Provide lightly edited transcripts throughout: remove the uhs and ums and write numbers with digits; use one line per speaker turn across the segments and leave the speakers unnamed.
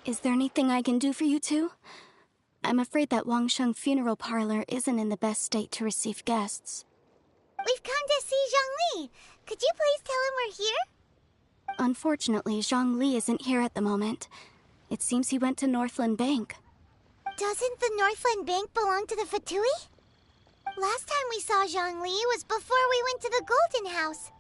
Is there anything I can do for you two? I'm afraid that Wangsheng funeral parlor isn't in the best state to receive guests.
We've come to see Zhongli. Could you please tell him we're here?
Unfortunately, Zhongli isn't here at the moment. It seems he went to Northland Bank.
Doesn't the Northland Bank belong to the Fatui? Last time we saw Zhongli was before we went to the Golden House.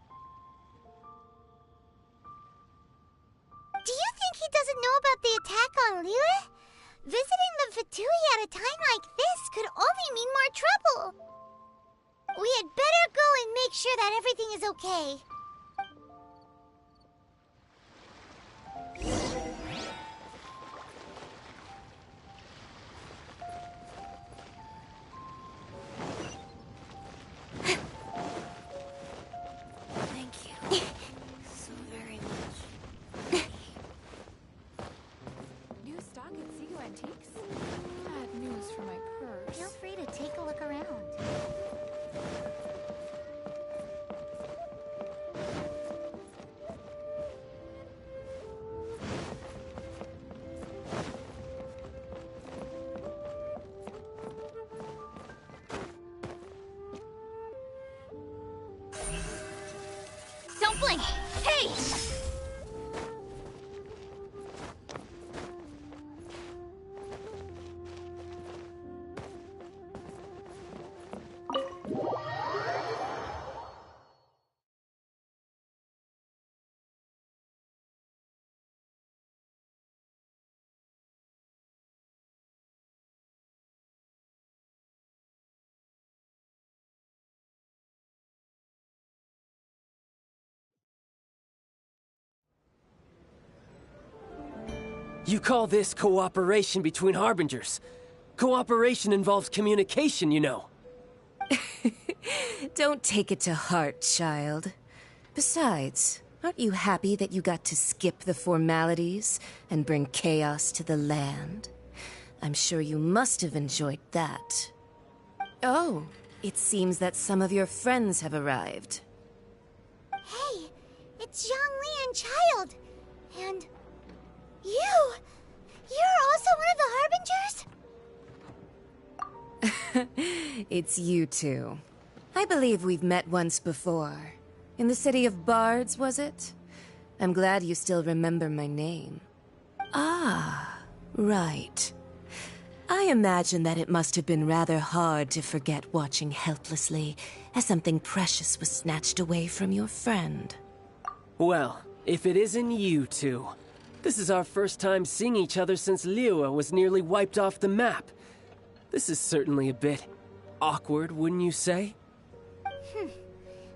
Do you think he doesn't know about the attack on liyue? Visiting the Fatui at a time like this could only mean more trouble. We had better go and make sure that everything is okay.
Thank you. So very much.
New stock at Seago Antiques? Bad news for my purse.
Feel free to take a look around.
Don't blink! Hey!
You call this cooperation between Harbingers? Cooperation involves communication, you know.
Don't take it to heart, child. Besides, aren't you happy that you got to skip the formalities and bring chaos to the land? I'm sure you must have enjoyed that. Oh, it seems that some of your friends have arrived.
Hey, it's Zhongli and Child. And you! You're also one of the Harbingers?
It's you two. I believe we've met once before. In the city of Bards, was it? I'm glad you still remember my name. Ah, right. I imagine that it must have been rather hard to forget watching helplessly as something precious was snatched away from your friend.
Well, if it isn't you two. This is our first time seeing each other since Liyue was nearly wiped off the map. This is certainly a bit awkward, wouldn't you say?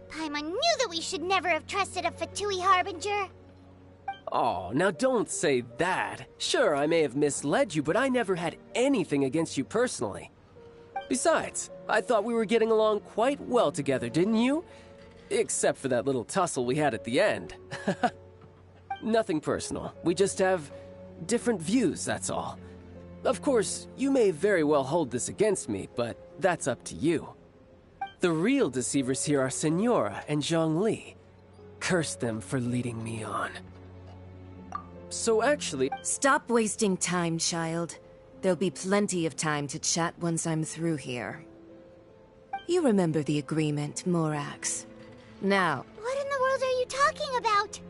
Paimon knew that we should never have trusted a Fatui Harbinger.
Oh, now don't say that. Sure, I may have misled you, but I never had anything against you personally. Besides, I thought we were getting along quite well together, didn't you? Except for that little tussle we had at the end. Nothing personal. We just have different views, that's all. Of course, you may very well hold this against me, but that's up to you. The real deceivers here are Senora and Zhongli. Curse them for leading me on. So actually...
Stop wasting time, child. There'll be plenty of time to chat once I'm through here. You remember the agreement, Morax. Now...
What in the world are you talking about?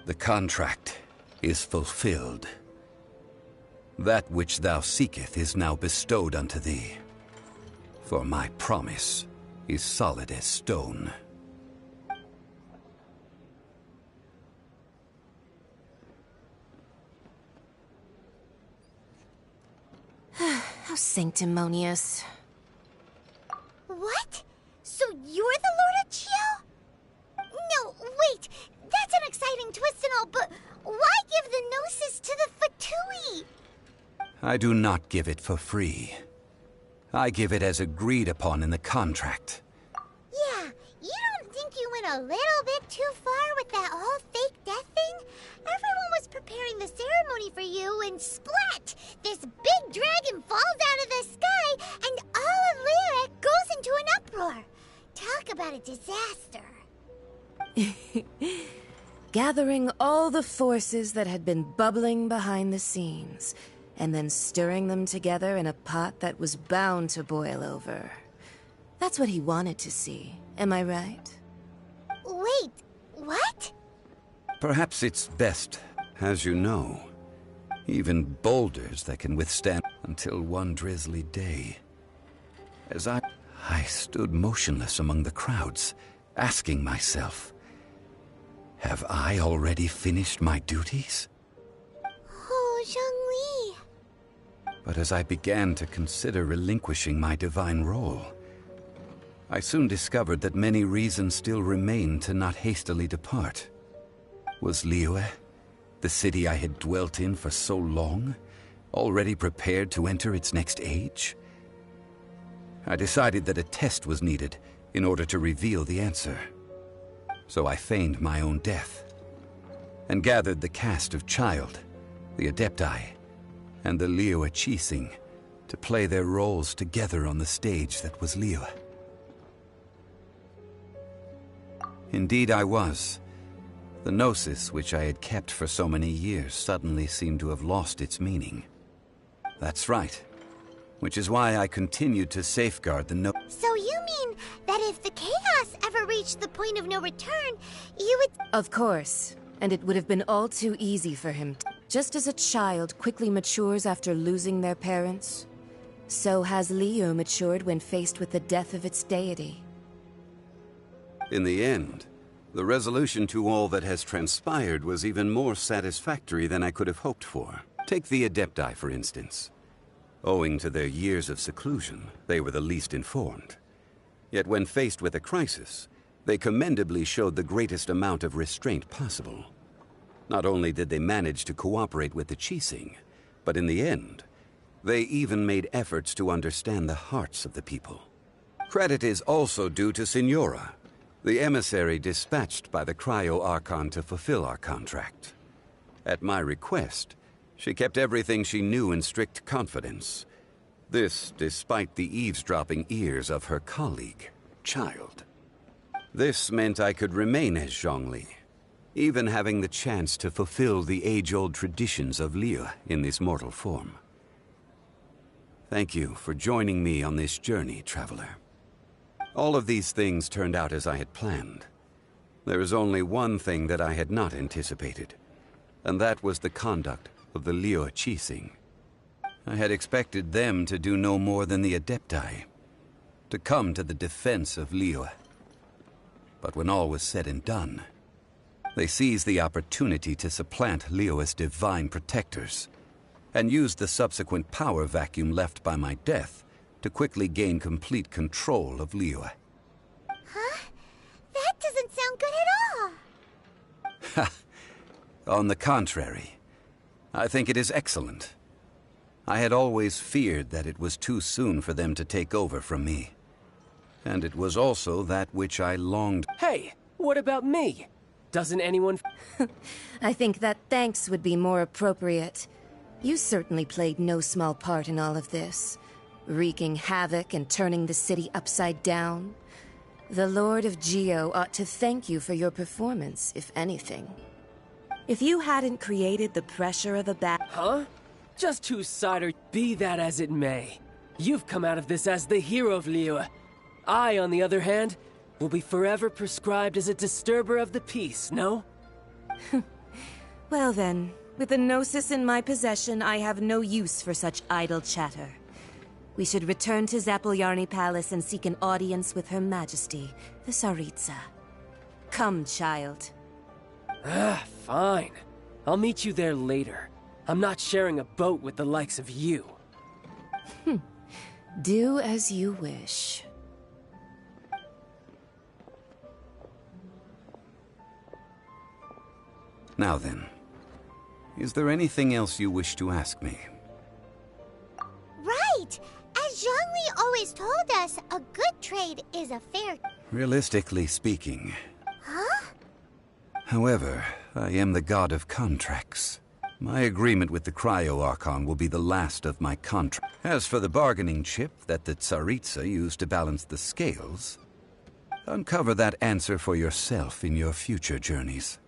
The contract is fulfilled. That which thou seeketh is now bestowed unto thee. For my promise is solid as stone.
How sanctimonious.
What? So you're the Lord of Chiao? No, wait. That's an exciting twist and all, but why give the Gnosis to the Fatui?
I do not give it for free. I give it as agreed upon in the contract.
Yeah, you don't think you went a little bit too far with that whole fake death thing? Everyone was preparing the ceremony for you, and splat! This big dragon falls out of the sky, and all of Liyue goes into an uproar. Talk about a disaster.
gathering all the forces that had been bubbling behind the scenes, and then stirring them together in a pot that was bound to boil over. That's what he wanted to see, am I right?
Wait, what?
Perhaps it's best, as you know. Even boulders that can withstand until one drizzly day. As I stood motionless among the crowds, asking myself, have I already finished my duties?
Oh, Zhongli.
But as I began to consider relinquishing my divine role, I soon discovered that many reasons still remained to not hastily depart. Was Liyue, the city I had dwelt in for so long, already prepared to enter its next age? I decided that a test was needed in order to reveal the answer. So I feigned my own death, and gathered the cast of Child, the Adepti, and the liyue Qixing to play their roles together on the stage that was Liyue. Indeed I was. The gnosis which I had kept for so many years suddenly seemed to have lost its meaning. That's right. Which is why I continued to safeguard the
So you mean that if the chaos ever reached the point of no return, you would...
Of course. And it would have been all too easy for him. Just as a child quickly matures after losing their parents, so has Liyue matured when faced with the death of its deity.
In the end, the resolution to all that has transpired was even more satisfactory than I could have hoped for. Take the Adepti, for instance. Owing to their years of seclusion, they were the least informed. Yet when faced with a crisis, they commendably showed the greatest amount of restraint possible. Not only did they manage to cooperate with the Qixing, but in the end, they even made efforts to understand the hearts of the people. Credit is also due to Signora, the emissary dispatched by the Cryo-Archon to fulfill our contract. At my request, she kept everything she knew in strict confidence. This despite the eavesdropping ears of her colleague, Child. This meant I could remain as Zhongli, even having the chance to fulfill the age-old traditions of Liyue in this mortal form. Thank you for joining me on this journey, Traveler. All of these things turned out as I had planned. There is only one thing that I had not anticipated, and that was the conduct of the liyue Qixing. I had expected them to do no more than the Adepti, to come to the defense of Liyue. But when all was said and done, they seized the opportunity to supplant Liyue's divine protectors, and used the subsequent power vacuum left by my death to quickly gain complete control of Liyue.
Huh? That doesn't sound good at all.
On the contrary, I think it is excellent. I had always feared that it was too soon for them to take over from me. And it was also that which I longed...
Hey, what about me? Doesn't anyone...
I think that thanks would be more appropriate. You certainly played no small part in all of this, wreaking havoc and turning the city upside down. The Lord of Geo ought to thank you for your performance, if anything. If you hadn't created the pressure of a battle...
Huh? Just two-sider, be that as it may. You've come out of this as the hero of Liyue. I, on the other hand, will be forever prescribed as a disturber of the peace, no?
Well then, with the Gnosis in my possession, I have no use for such idle chatter. We should return to Zapoljarny Palace and seek an audience with Her Majesty, the Tsaritsa. Come, child.
Fine. I'll meet you there later. I'm not sharing a boat with the likes of you.
Do as you wish.
Now then, is there anything else you wish to ask me?
Right! As Zhongli always told us, a good trade is a fair...
Realistically speaking.
Huh?
However, I am the god of contracts. My agreement with the Cryo-Archon will be the last of my contract. As for the bargaining chip that the Tsaritsa used to balance the scales, uncover that answer for yourself in your future journeys.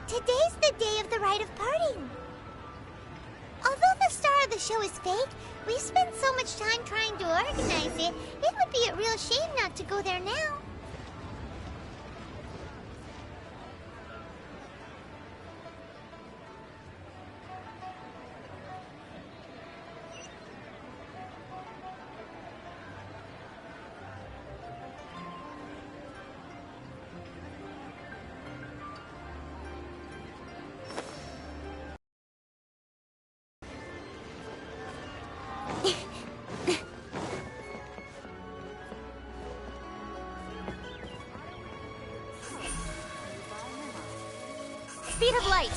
Today's the day of the rite of parting. Although the star of the show is fake, we've spent so much time trying to organize it, it would be a real shame not to go there now.
Speed of light.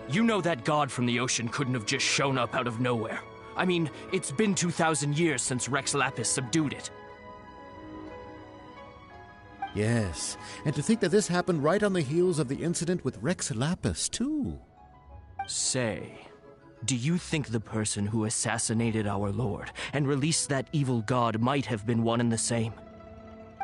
You know that god from the ocean couldn't have just shown up out of nowhere. I mean, it's been 2,000 years since Rex Lapis subdued it.
Yes, and to think that this happened right on the heels of the incident with Rex Lapis, too.
Say, do you think the person who assassinated our lord and released that evil god might have been one and the same?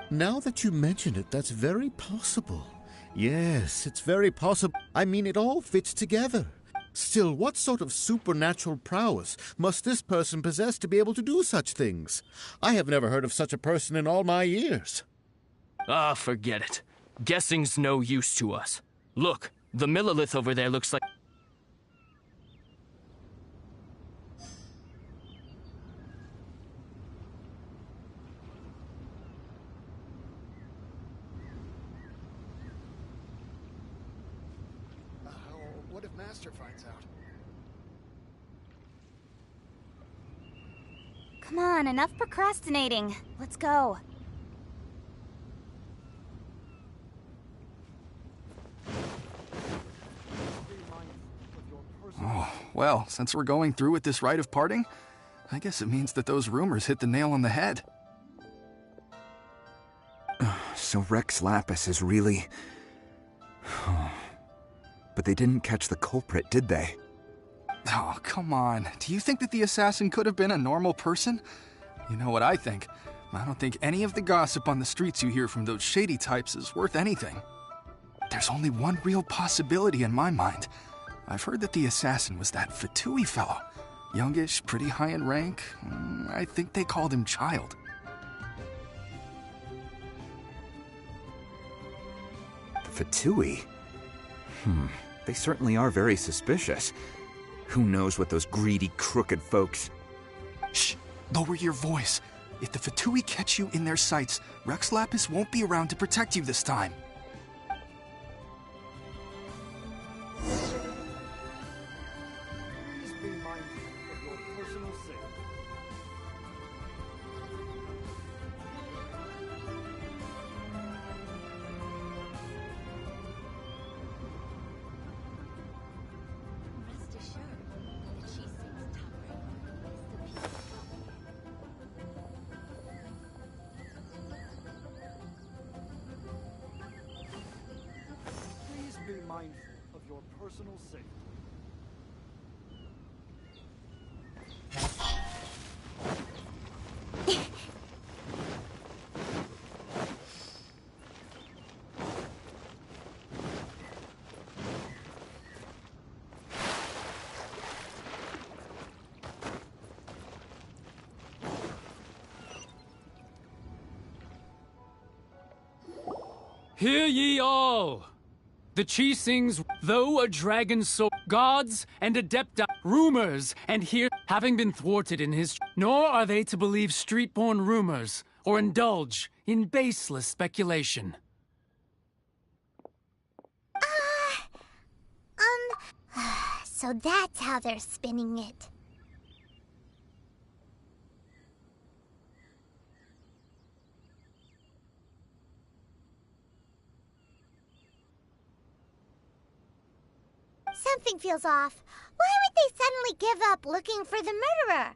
Now that you mention it, that's very possible. Yes, it's very possible. I mean, it all fits together. Still, what sort of supernatural prowess must this person possess to be able to do such things? I have never heard of such a person in all my years.
Ah, forget it. Guessing's no use to us. Look, the millilith over there looks like...
What if Master finds out?
Come on, enough procrastinating. Let's go.
Oh, well, since we're going through with this rite of parting, I guess it means that those rumors hit the nail on the head.
So Rex Lapis is really... But they didn't catch the culprit, did they?
Oh, come on. Do you think that the assassin could have been a normal person? You know what I think. I don't think any of the gossip on the streets you hear from those shady types is worth anything. There's only one real possibility in my mind. I've heard that the assassin was that Fatui fellow. Youngish, pretty high in rank. I think they called him Child.
The Fatui? They certainly are very suspicious. Who knows what those greedy, crooked folks...
Shh! Lower your voice. If the Fatui catch you in their sights, Rex Lapis won't be around to protect you this time.
Please be mindful of your personal safety.
Rest assured that she sings top rank is the peace.
Please be mindful of your personal safety.
Hear ye all! The Chi sings, though a dragon so gods and adepti rumors, and here having been thwarted in his, nor are they to believe street-born rumors, or indulge in baseless speculation.
So that's how they're spinning it. something feels off. Why would they suddenly give up looking for the murderer?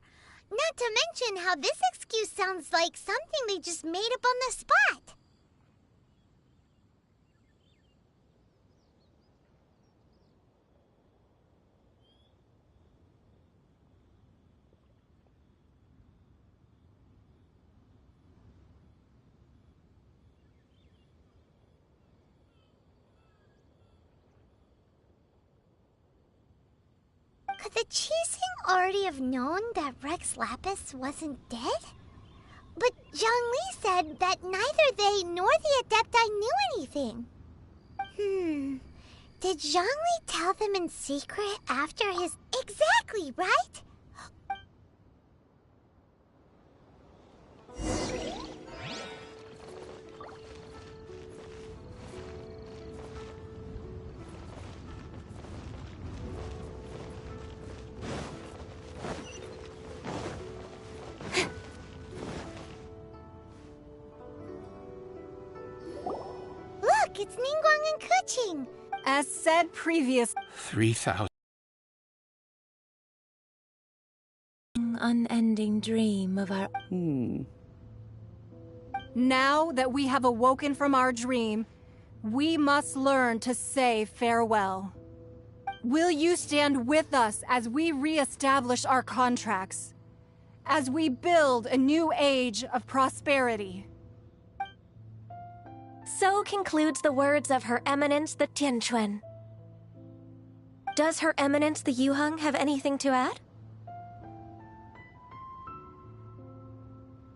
Not to mention how this excuse sounds like something they just made up on the spot. Could the Qixing already have known that Rex Lapis wasn't dead? But Zhang Li said that neither they nor the Adepti knew anything. Did Zhang Li tell them in secret after his... Exactly, right? Look, it's Ningguang and Keqing.
As said previous...
3,000.
Unending dream of our...
Now that we have awoken from our dream, we must learn to say farewell. Will you stand with us as we re-establish our contracts? As we build a new age of prosperity?
So concludes the words of Her Eminence the Tianquan. Does Her Eminence the Yuheng have anything to add?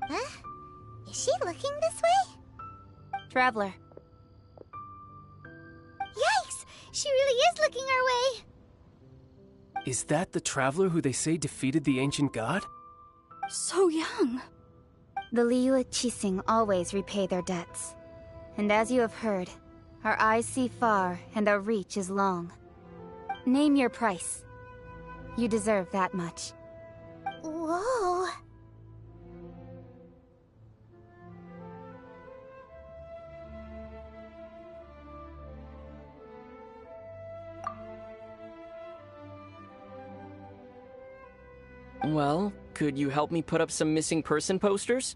Huh? Is she looking this way?
Traveler.
Yikes! She really is looking our way!
Is that the traveler who they say defeated the ancient god?
So young.
The liyue Qixing always repay their debts. And as you have heard, our eyes see far and our reach is long. Name your price. You deserve that much.
Whoa.
Well, could you help me put up some missing person posters?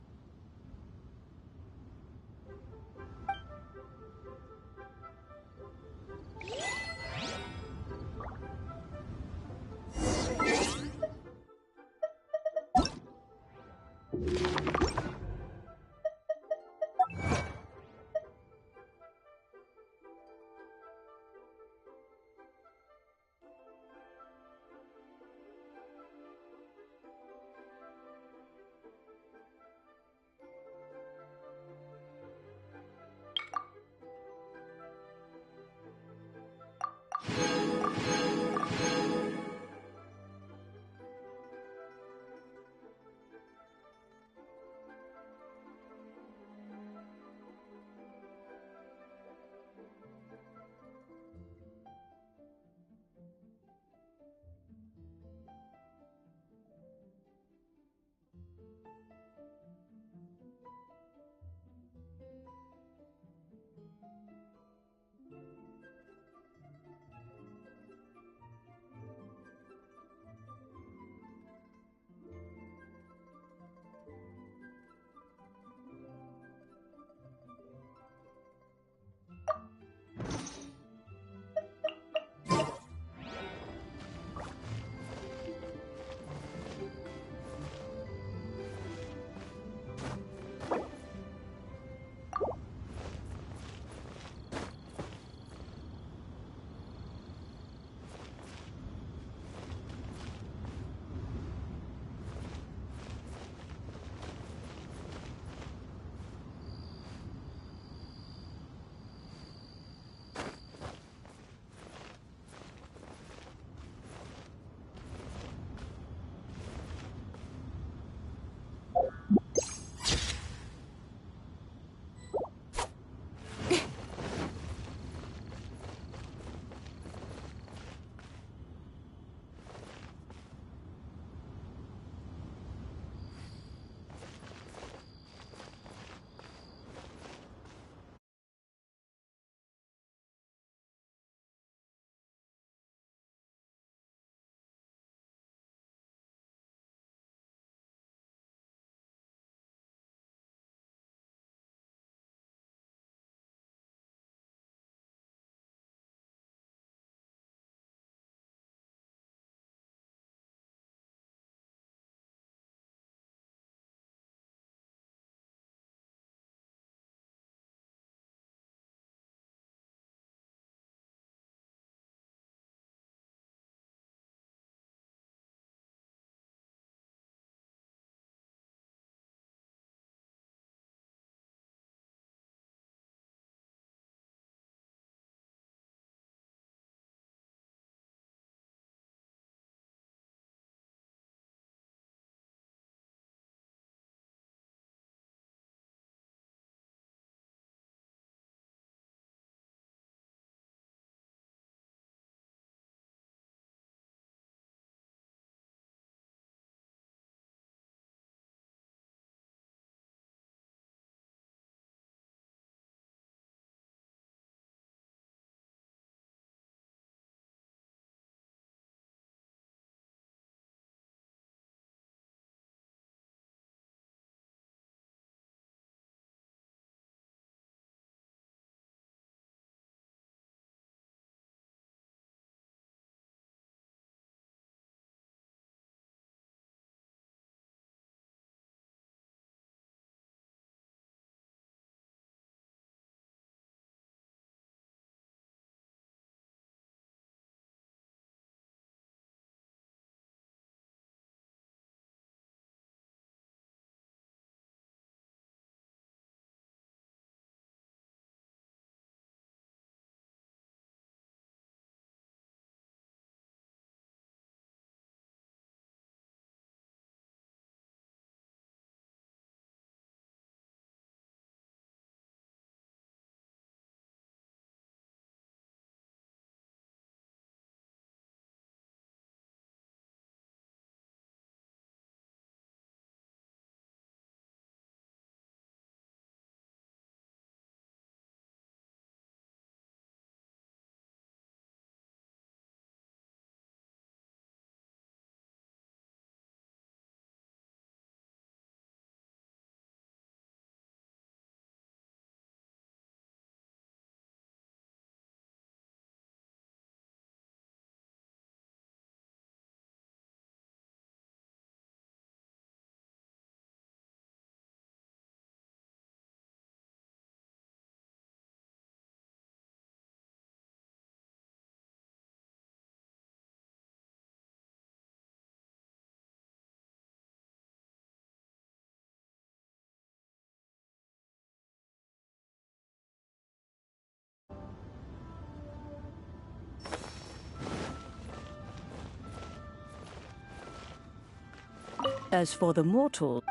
As for the mortal...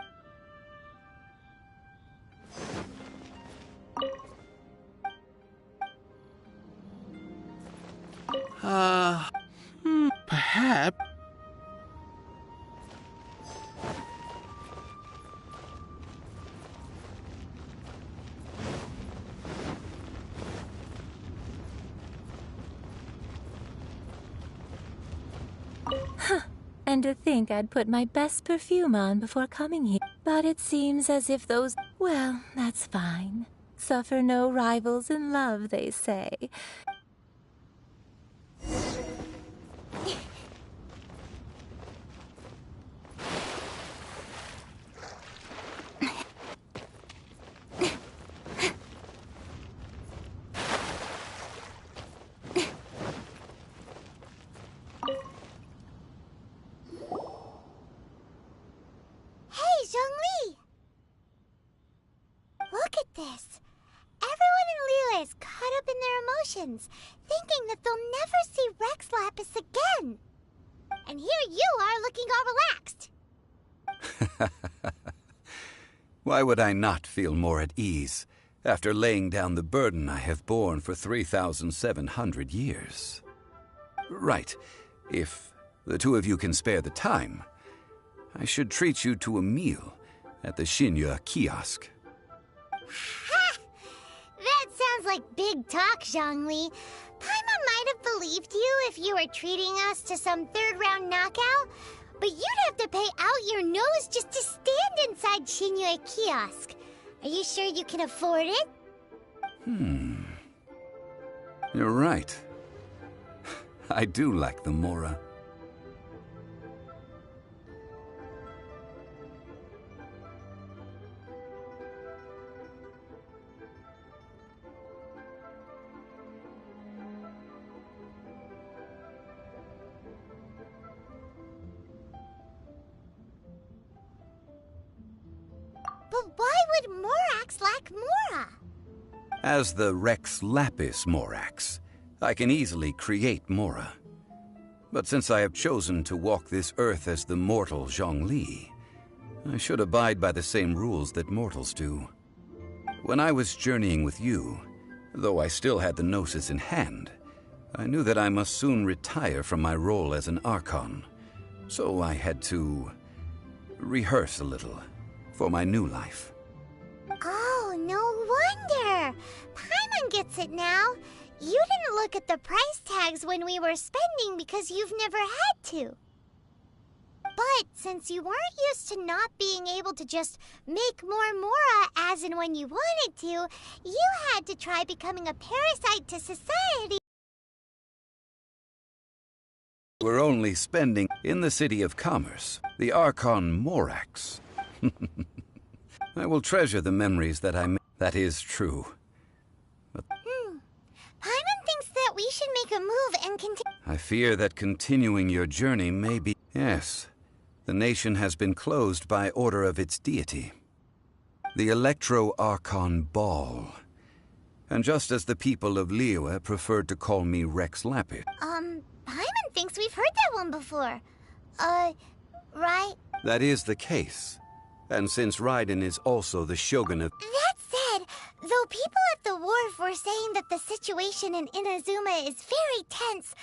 Perhaps...
And to think I'd put my best perfume on before coming here. But it seems as if those... Well, that's fine. Suffer no rivals in love, they say.
Look at this. Everyone in Liyue is caught up in their emotions, thinking that they'll never see Rex Lapis again. And here you are looking all relaxed.
Why would I not feel more at ease after laying down the burden I have borne for 3,700 years? Right. If the two of you can spare the time, I should treat you to a meal at the liyue kiosk.
Ha! That sounds like big talk, Zhongli. Paimon might have believed you if you were treating us to some third-round knockout, but you'd have to pay out your nose just to stand inside liyue kiosk. Are you sure you can afford it?
You're right. I do like the mora.
But why would Morax lack Mora?
As the Rex Lapis Morax, I can easily create mora. But since I have chosen to walk this earth as the mortal Zhongli, I should abide by the same rules that mortals do. When I was journeying with you, though I still had the Gnosis in hand, I knew that I must soon retire from my role as an Archon, so I had to rehearse a little for my new life.
Oh, no wonder! Paimon gets it now. You didn't look at the price tags when we were spending because you've never had to. But since you weren't used to not being able to just make more Mora as and when you wanted to, you had to try becoming a parasite to society.
We're only spending in the City of Commerce, the Archon Morax. I will treasure the memories that I made. That is true. But
Paimon thinks that we should make a move and continue.
I fear that continuing your journey may be... Yes, the nation has been closed by order of its deity, the Electro-Archon Ball. And just as the people of Liyue preferred to call me Rex Lapis.
Paimon thinks we've heard that one before. Right?
That is the case. And since Raiden is also the shogun of...
That said, though people at the wharf were saying that the situation in Inazuma is very tense,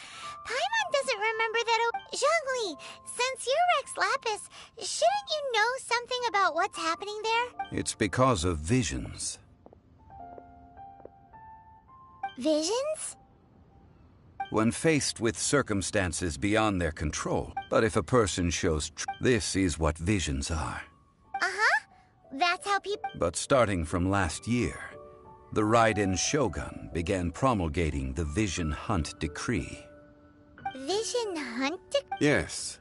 Paimon doesn't remember that... Zhongli, since you're Rex Lapis, shouldn't you know something about what's happening there?
It's because of visions.
Visions?
When faced with circumstances beyond their control. But if a person shows... This is what visions are.
That's how people...
But starting from last year, the Raiden Shogun began promulgating the Vision Hunt Decree.
Vision Hunt Decree?
Yes.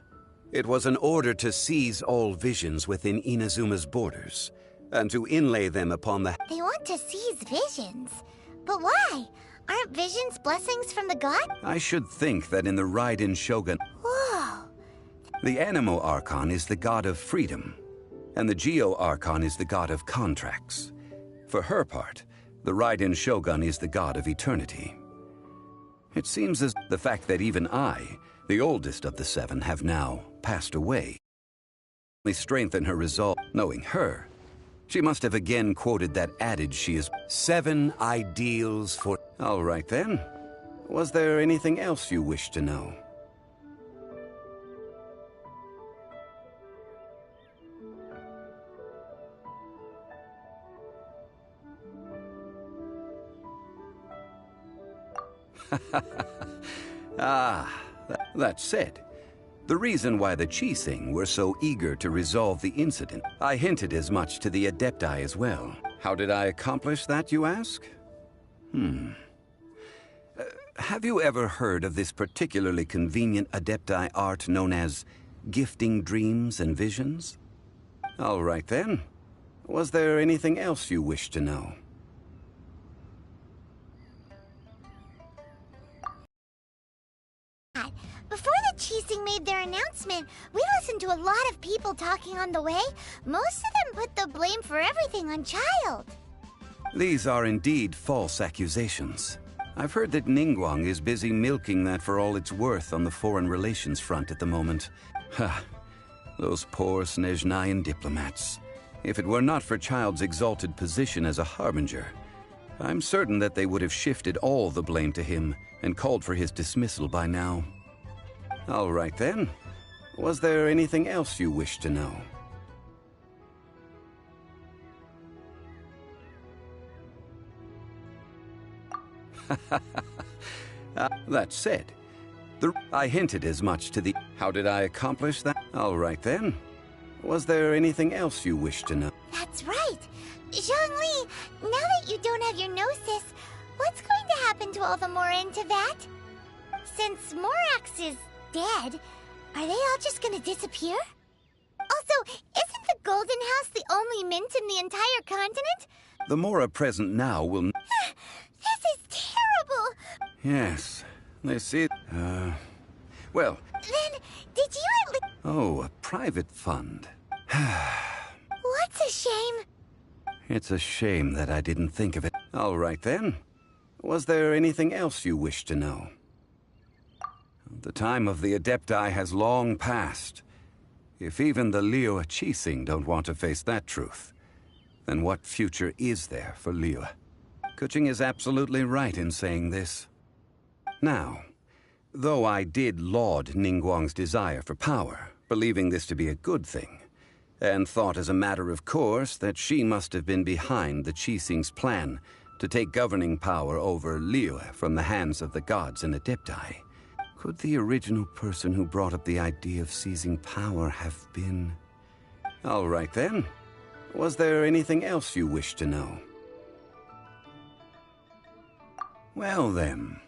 It was an order to seize all visions within Inazuma's borders, and to inlay them upon the...
They want to seize visions. But why? Aren't visions blessings from the god?
I should think that in the Raiden Shogun...
Whoa!
The Animo Archon is the god of freedom, and the Geo Archon is the god of contracts. For her part, the Raiden Shogun is the god of eternity. It seems as the fact that even I, the oldest of the seven, have now passed away, strengthen her resolve. Knowing her, she must have again quoted that adage she is 7 ideals for... All right then. Was there anything else you wish to know? That said, the reason why the Qixing were so eager to resolve the incident, I hinted as much to the Adepti as well. How did I accomplish that, you ask? Have you ever heard of this particularly convenient Adepti art known as gifting dreams and visions? All right then. Was there anything else you wish to know?
Before the Qixing made their announcement, we listened to a lot of people talking on the way. Most of them put the blame for everything on Child.
These are indeed false accusations. I've heard that Ningguang is busy milking that for all it's worth on the foreign relations front at the moment. Ha! Those poor Snezhnayan diplomats. If it were not for Child's exalted position as a harbinger, I'm certain that they would have shifted all the blame to him and called for his dismissal by now. All right then. Was there anything else you wish to know? That said, I hinted as much to the... How did I accomplish that? All right then. Was there anything else you wish to know?
That's right. Zhongli, now that you don't have your gnosis, what's going to happen to all the Mora in Teyvat? Since Morax is dead, are they all just gonna disappear? Also, isn't the Golden House the only mint in the entire continent?
The Mora present now will...
This is terrible!
Yes, they see... Well...
Then, did you at least...
Oh, a private fund.
What's a shame?
It's a shame that I didn't think of it. All right then. Was there anything else you wish to know? The time of the Adepti has long passed. If even the liyue Qixing don't want to face that truth, then what future is there for liyue? Kuching is absolutely right in saying this. Now, though I did laud Ningguang's desire for power, believing this to be a good thing, and thought as a matter of course that she must have been behind the Qixing's plan to take governing power over liyue from the hands of the gods and Adepti, could the original person who brought up the idea of seizing power have been... All right then. Was there anything else you wish to know? Well then,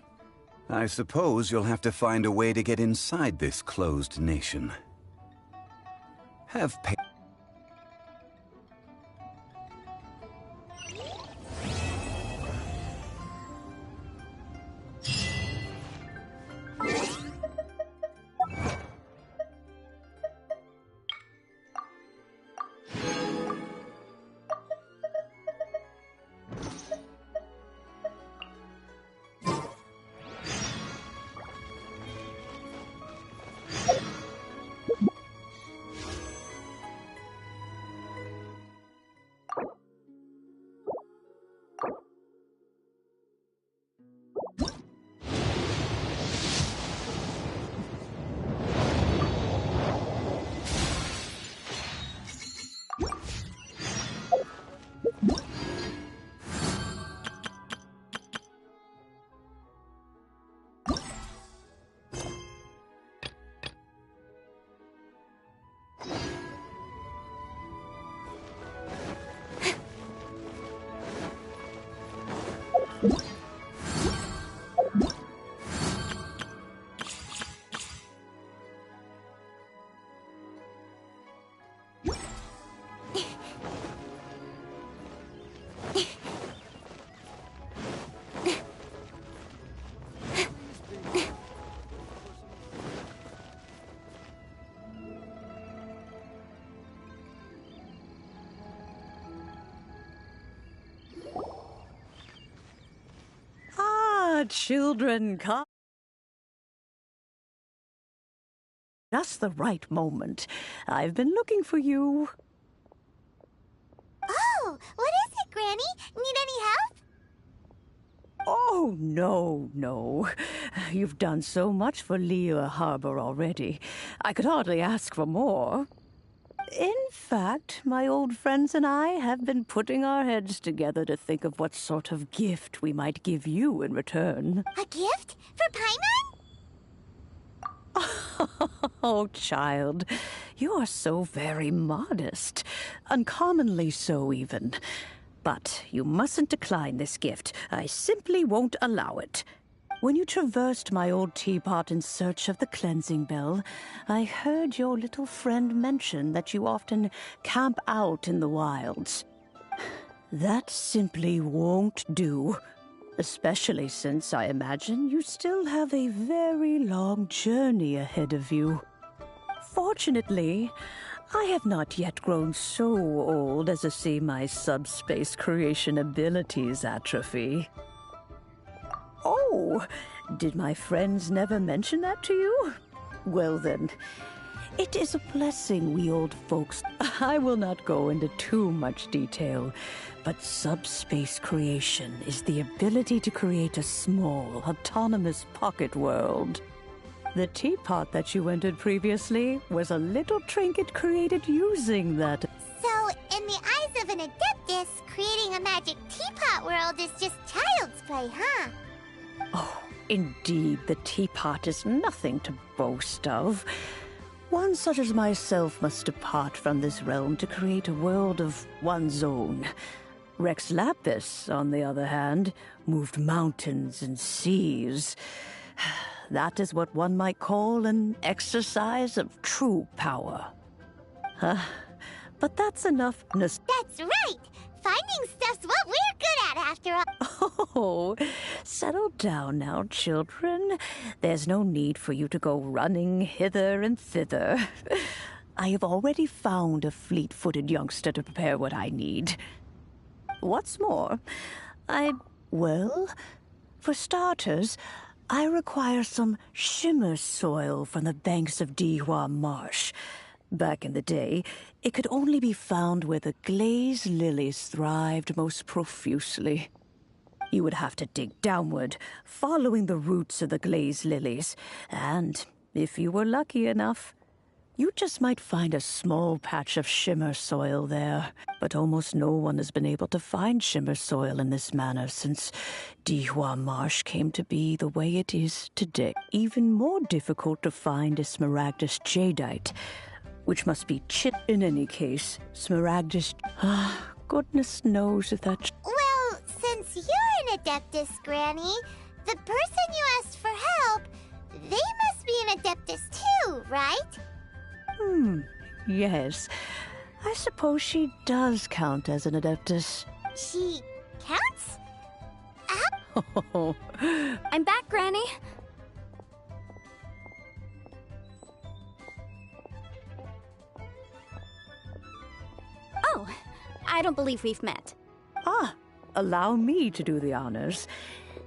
I suppose you'll have to find a way to get inside this closed nation. Have patience.
Children, come. Just the right moment. I've been looking for you.
Oh, what is it, Granny? Need any help?
Oh, no. You've done so much for liyue Harbor already. I could hardly ask for more. In fact, my old friends and I have been putting our heads together to think of what sort of gift we might give you in return.
A gift? For Paimon?
Oh, child, you are so very modest. Uncommonly so, even. But you mustn't decline this gift. I simply won't allow it. When you traversed my old teapot in search of the cleansing bell, I heard your little friend mention that you often camp out in the wilds. That simply won't do. Especially since I imagine you still have a very long journey ahead of you. Fortunately, I have not yet grown so old as to see my subspace creation abilities atrophy. Oh, did my friends never mention that to you? Well then, it is a blessing we old folks. I will not go into too much detail, but subspace creation is the ability to create a small, autonomous pocket world. The teapot that you entered previously was a little trinket created using that.
So, in the eyes of an Adeptus, creating a magic teapot world is just child's play, huh?
Oh, indeed, the teapot is nothing to boast of. One such as myself must depart from this realm to create a world of one's own. Rex Lapis, on the other hand, moved mountains and seas. That is what one might call an exercise of true power. But that's enough.
That's right! Finding stuff's what we're good at, after all.
Oh, settle down now, children. There's no need for you to go running hither and thither. I have already found a fleet-footed youngster to prepare what I need. What's more, well, for starters, I require some shimmer soil from the banks of Dihua Marsh. Back in the day, it could only be found where the glaze lilies thrived most profusely. You would have to dig downward, following the roots of the glaze lilies, and, if you were lucky enough, you just might find a small patch of shimmer soil there. But almost no one has been able to find shimmer soil in this manner since Dihua Marsh came to be the way it is today. Even more difficult to find is Smaragdus jadeite, which must be chit in any case. Smaragdus... goodness knows if that...
Well, since you're an Adeptus, Granny, the person you asked for help, they must be an Adeptus too, right?
Yes. I suppose she does count as an Adeptus.
She counts?
Oh.
I'm back, Granny. Oh, I don't believe we've met.
Allow me to do the honors.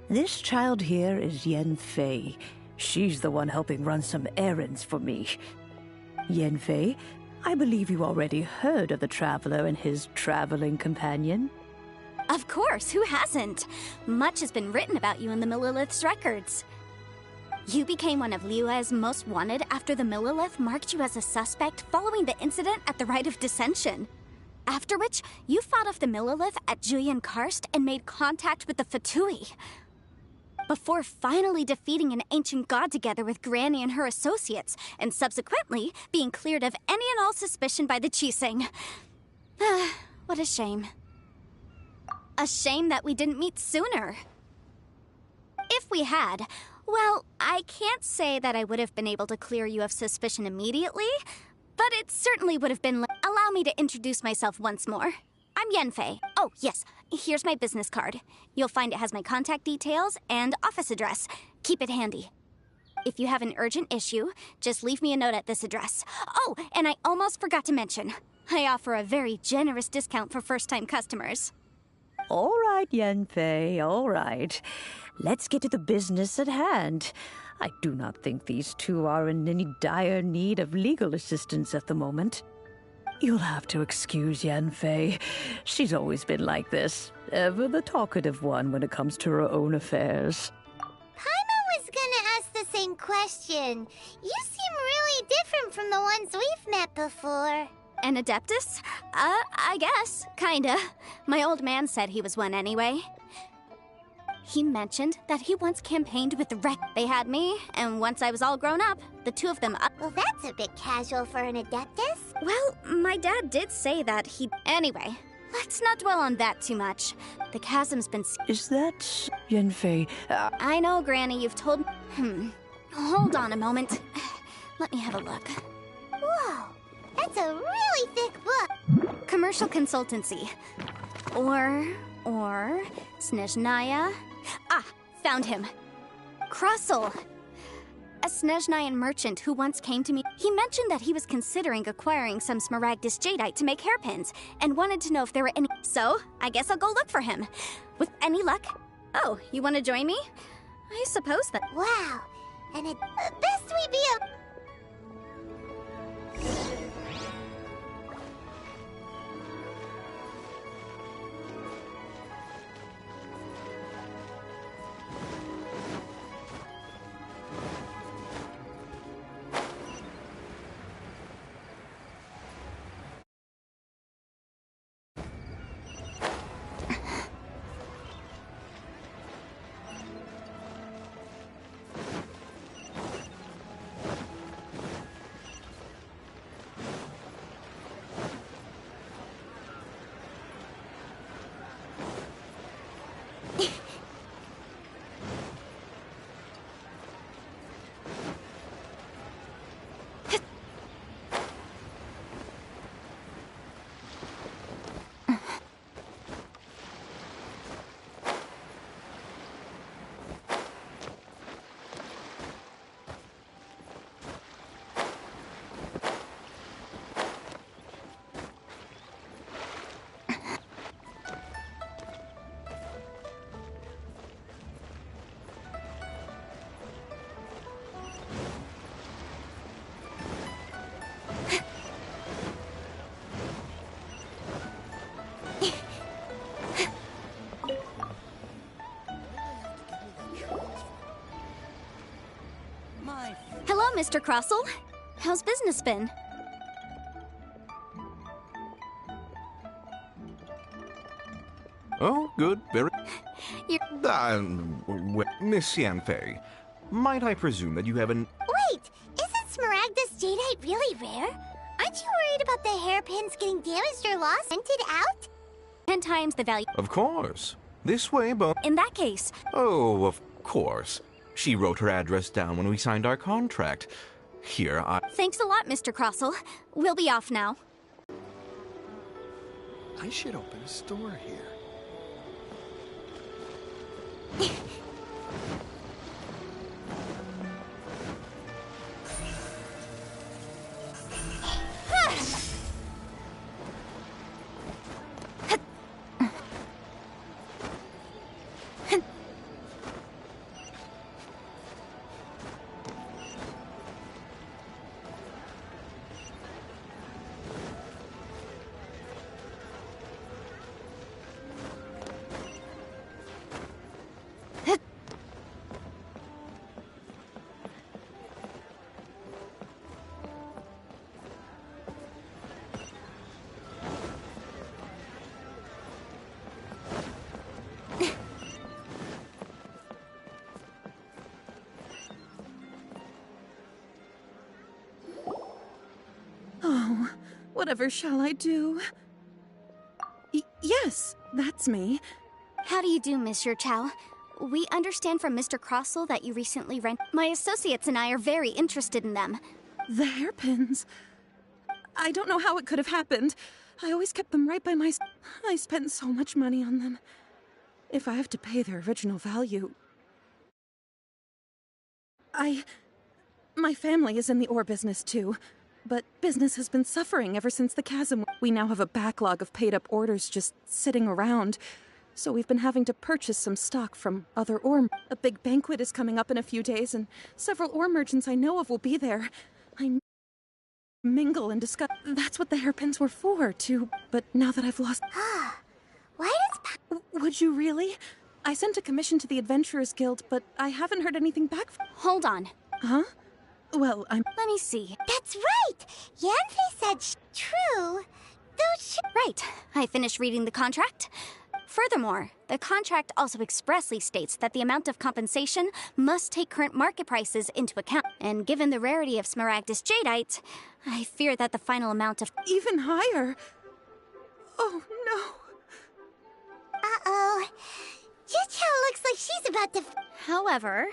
This child here is Yenfei. She's the one helping run some errands for me. Yenfei, I believe you already heard of the Traveler and his traveling companion.
Of course, who hasn't? Much has been written about you in the Millilith's records. You became one of liyue's most wanted after the Millilith marked you as a suspect following the incident at the Rite of Dissension. After which, you fought off the Millilith at Julian Karst and made contact with the Fatui. Before finally defeating an ancient god together with Granny and her associates, and subsequently being cleared of any and all suspicion by the Qixing. What a shame. A shame that we didn't meet sooner. If we had, well, I can't say that I would have been able to clear you of suspicion immediately, but it certainly would have been. Allow me to introduce myself once more. I'm Yenfei. Oh, yes, here's my business card. You'll find it has my contact details and office address. Keep it handy. If you have an urgent issue, just leave me a note at this address. Oh, and I almost forgot to mention, I offer a very generous discount for first-time customers.
All right, Yanfei, all right. Let's get to the business at hand. I do not think these two are in any dire need of legal assistance at the moment. You'll have to excuse Yanfei. She's always been like this, ever the talkative one when it comes to her own affairs.
Paimon was gonna ask the same question. You seem really different from the ones we've met before.
An Adeptus? I guess. Kinda. My old man said he was one anyway. He mentioned that he once campaigned with the wreck. They had me, and once I was all grown up, the two of them...
Well, that's a bit casual for an Adeptus.
Well, my dad did say that he... Anyway, let's not dwell on that too much. The chasm's been...
Is that... Yanfei?
I know, Granny, you've told... Hold on a moment. Let me have a look.
Whoa, that's a really thick book.
Commercial consultancy. Or... Snezhnaya. Ah, found him. Crossel. A Snezhnayan merchant who once came to me. He mentioned that he was considering acquiring some Smaragdus jadeite to make hairpins, and wanted to know if there were any. So, I guess I'll go look for him. With any luck. Oh, you want to join me? I suppose that.
Wow, and it best we be a...
Hello, Mr. Crossel. How's business been?
Oh, good, very...
You're...
Miss Yanfei, might I presume that you have an...
Wait, isn't Smaragdus jadeite really rare? Aren't you worried about the hairpins getting damaged or lost, rented out?
10 times the value.
Of course. This way, but...
In that case...
Oh, of course. She wrote her address down when we signed our contract. Here,
Thanks a lot, Mr. Crossel. We'll be off now.
I should open a store here.
Oh, whatever shall I do? Yes, that's me.
How do you do, Monsieur Chow? We understand from Mr. Crossel that you recently rent. My associates and I are very interested in them.
The hairpins. I don't know how it could have happened. I always kept them right by my... I spent so much money on them. If I have to pay their original value... My family is in the ore business too. But business has been suffering ever since the chasm. We now have a backlog of paid-up orders just sitting around. So we've been having to purchase some stock from other ore. A big banquet is coming up in a few days, and several ore merchants I know of will be there. I mingle and discuss. That's what the hairpins were for, too. But now that I've lost...
Why does...
Would you really? I sent a commission to the Adventurers Guild, but I haven't heard anything back from...
Hold on.
Huh? Well,
Let me see.
That's right! Yanfei said true. Those
Right. I finished reading the contract. Furthermore, the contract also expressly states that the amount of compensation must take current market prices into account. And given the rarity of Smaragdus jadeite, I fear that the final amount of...
Even higher? Oh, no.
Uh-oh. Juchao looks like she's about to...
However...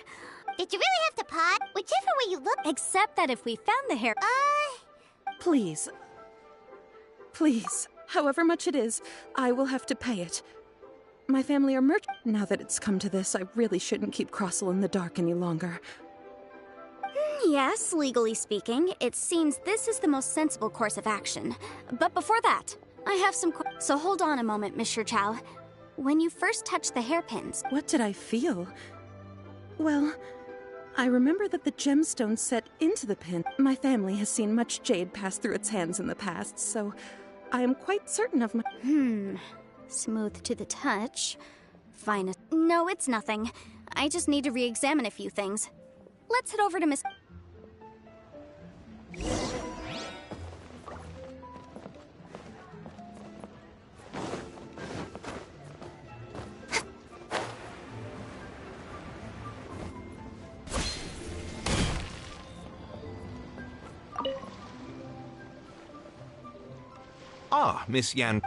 Did you really have to pot? Whichever way you look...
Except that if we found the hair...
Please. Please. However much it is, I will have to pay it. My family are Now that it's come to this, I really shouldn't keep Crossel in the dark any longer.
Yes, legally speaking, it seems this is the most sensible course of action. But before that, I have some... So hold on a moment, Mr. Chow. When you first touched the hairpins...
What did I feel? Well, I remember that the gemstone set into the pin. My family has seen much jade pass through its hands in the past, so I am quite certain of my...
Smooth to the touch. Fine. No, it's nothing. I just need to re-examine a few things. Let's head over to Miss...
Ah, Miss Yan.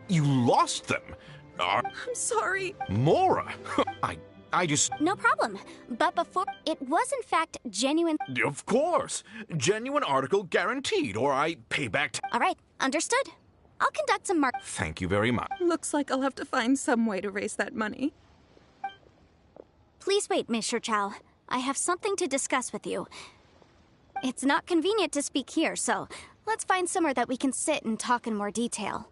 You lost them.
I'm sorry.
Mora. I just...
No problem. But before... It was in fact genuine...
Of course. Genuine article guaranteed, or I pay back...
All right, understood. I'll conduct some
Thank you very much.
Looks like I'll have to find some way to raise that money.
Please wait, Mr. Chow. I have something to discuss with you. It's not convenient to speak here, so let's find somewhere that we can sit and talk in more detail.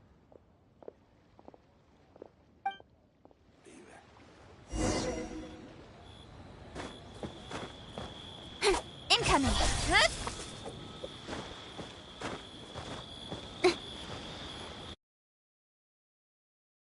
Incoming!